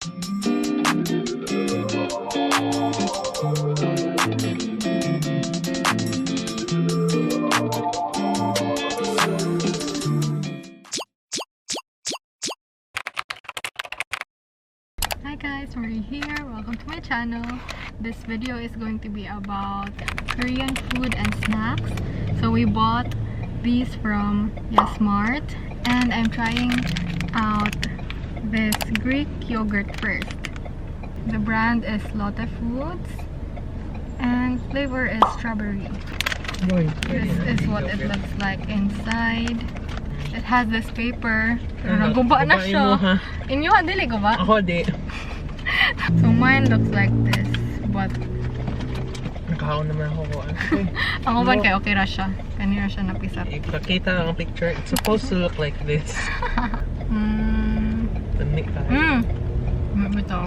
Hi guys, we're here. Welcome to my channel. This video is going to be about Korean food and snacks. So we bought these from Yes Mart and I'm trying out this Greek yogurt first. The brand is Lotte Foods and flavor is strawberry. This is what it looks like inside. It has this paper. Pero naguba na siya. Inyo, dili guba? Ako, di. So mine looks like this, but Nakakaon naman ako ko. ako ba kay okay ra siya. Kanina siya napisap. Ipakita ang picture. It's supposed to look like this. Tanik tayo. Ito.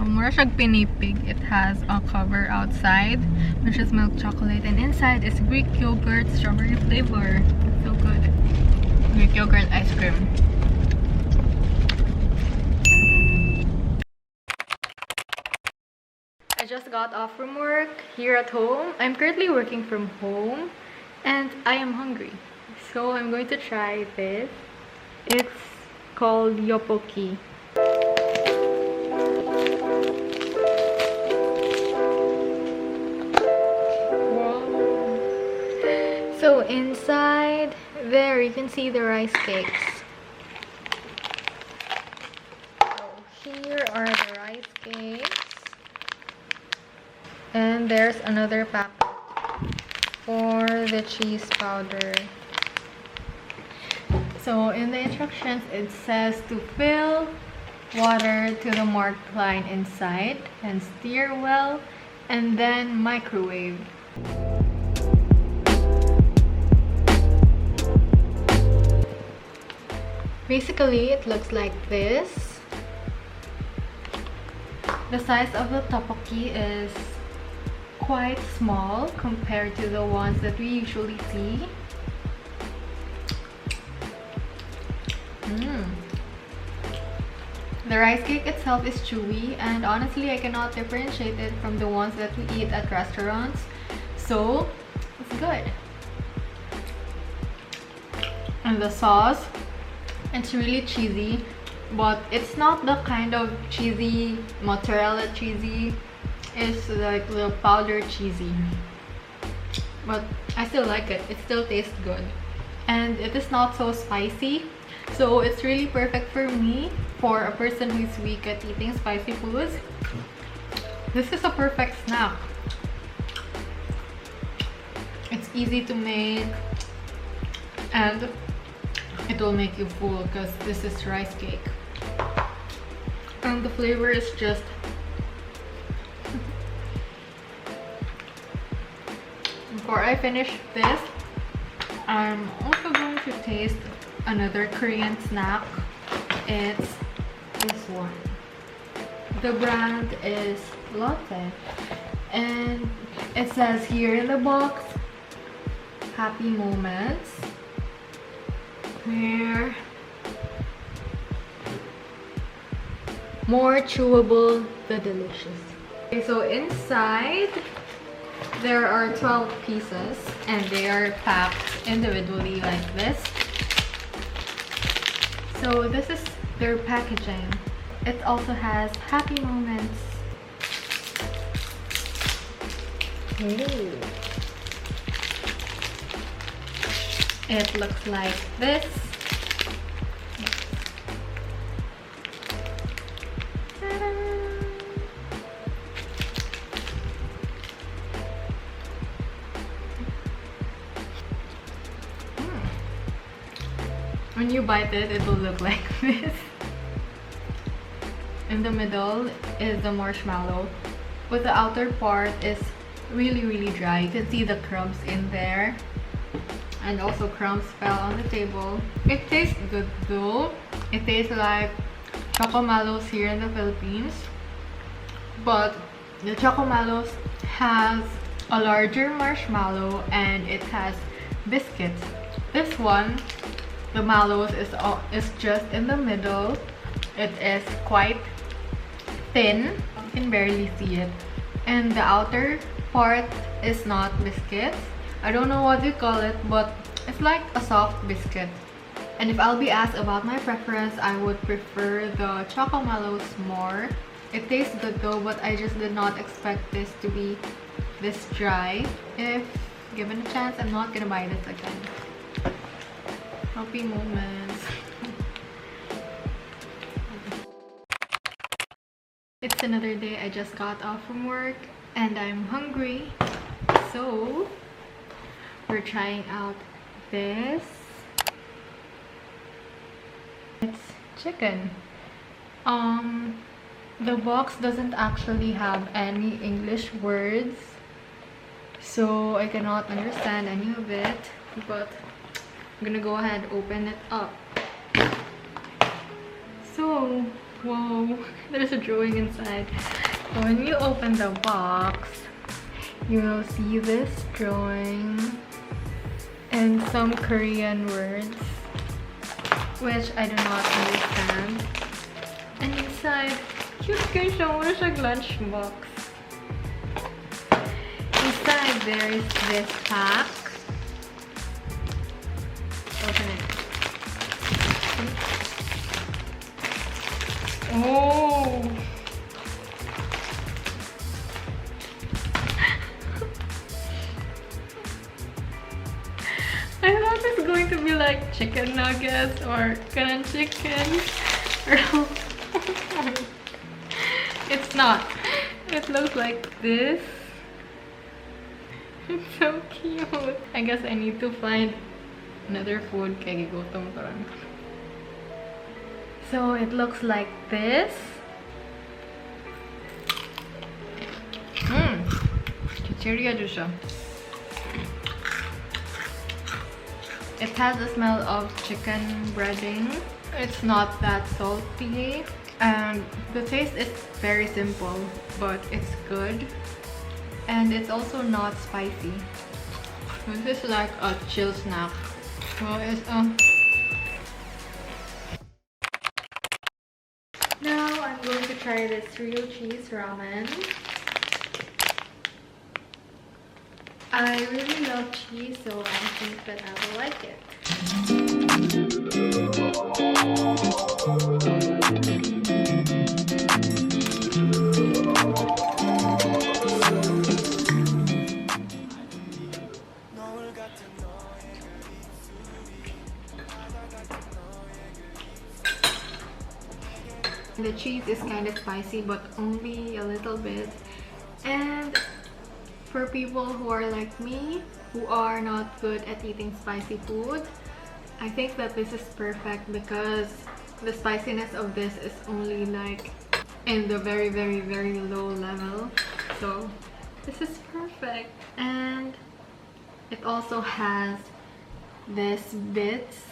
Mura siyang pinipig. It has a cover outside, which is milk chocolate, and inside is Greek yogurt strawberry flavor. It's so good. Greek yogurt ice cream. I just got off from work here at home. I'm currently working from home and I am hungry. So I'm going to try this. It's called Yopokki. So inside there you can see the rice cakes. So here are the rice cakes. And there's another packet for the cheese powder. So in the instructions it says to fill water to the marked line inside and stir well and then microwave. Basically, it looks like this. The size of the tteokbokki is quite small compared to the ones that we usually see. The rice cake itself is chewy and honestly I cannot differentiate it from the ones that we eat at restaurants. So, it's good. And the sauce, it's really cheesy, but it's not the kind of cheesy mozzarella cheesy. It's like the powder cheesy, but I still like it. It still tastes good and it is not so spicy, so it's really perfect for me, for a person who's weak at eating spicy foods. This is a perfect snack. It's easy to make and it will make you full because this is rice cake and the flavor is just before I finish this, I'm also going to taste another Korean snack. It's this one. The brand is Lotte and it says here in the box, happy moments. Here, more chewable, the delicious. Okay, so inside there are 12 pieces and they are packed individually like this. So this is their packaging. It also has happy moments. Ooh. It looks like this. When you bite it, it will look like this. In the middle is the marshmallow, but the outer part is really dry. You can see the crumbs in there, and also crumbs fell on the table. It tastes good though. It tastes like Chocomalos here in the Philippines, but the Chocomalos has a larger marshmallow and it has biscuits This one, the mallows is just in the middle. It is quite thin. You can barely see it. And the outer part is not biscuits. I don't know what you call it, but it's like a soft biscuit. And if I'll be asked about my preference, I would prefer the Choco Mallows more. It tastes good though, but I just did not expect this to be this dry. If given a chance, I'm not gonna buy this again. Happy moments. It's another day. I just got off from work and I'm hungry. So we're trying out this. It's chicken. The box doesn't actually have any English words, so I cannot understand any of it, but I'm gonna go ahead and open it up. So, whoa, there's a drawing inside. So when you open the box, you'll see this drawing and some Korean words, which I do not understand. And inside, cute guys, mura siyang lunchbox. Inside there is this pack. Open it. Oh! I thought it's going to be like chicken nuggets or ganun chicken. It's not. It looks like this. It's so cute. I guess I need to find another food kaya gutom ko rin. So it looks like this. Chicheria siya. It has the smell of chicken breading. It's not that salty. And the taste is very simple, but it's good. And it's also not spicy. This is like a chill snack. So it's Now I'm going to try this real cheese ramen. I really love cheese, so I think that I will like it. The cheese is kind of spicy, but only a little bit. And for people who are like me, who are not good at eating spicy food, I think that this is perfect because the spiciness of this is only like in the very low level. So this is perfect. And it also has this bits.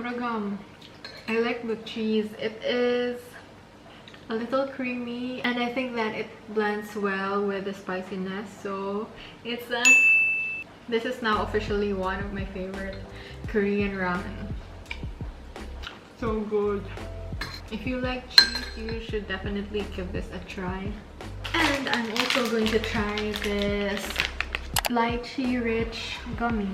Ragam. I like the cheese. It is a little creamy and I think that it blends well with the spiciness. So it's this is now officially one of my favorite Korean ramen. So good. If you like cheese, you should definitely give this a try. And I'm also going to try this Lychee Rich gummy.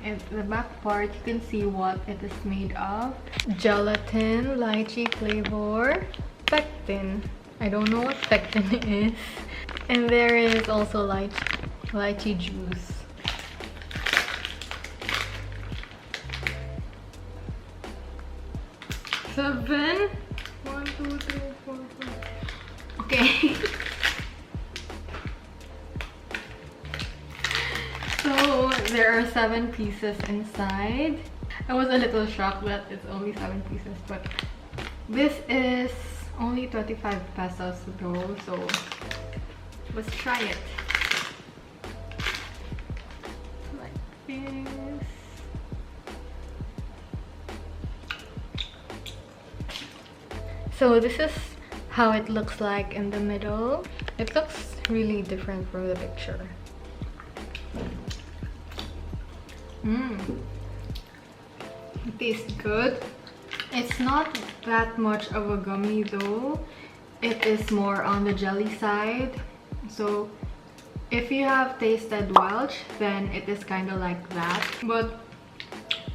In the back part, you can see what it is made of. Gelatin, lychee flavor, pectin. I don't know what pectin is. And there is also lychee juice. Seven? 1, 2, 3, 4, 5. Okay. So there are 7 pieces inside. I was a little shocked that it's only 7 pieces, but this is only 25 pesos though, so let's try it. Like this. So this is how it looks like in the middle. It looks really different from the picture. It tastes good. It's not that much of a gummy though. It is more on the jelly side. So if you have tasted Welch, then it is kind of like that. But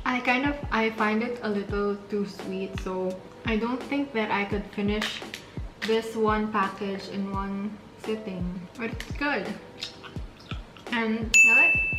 I find it a little too sweet, so I don't think that I could finish this one package in one sitting. But it's good. And I like it.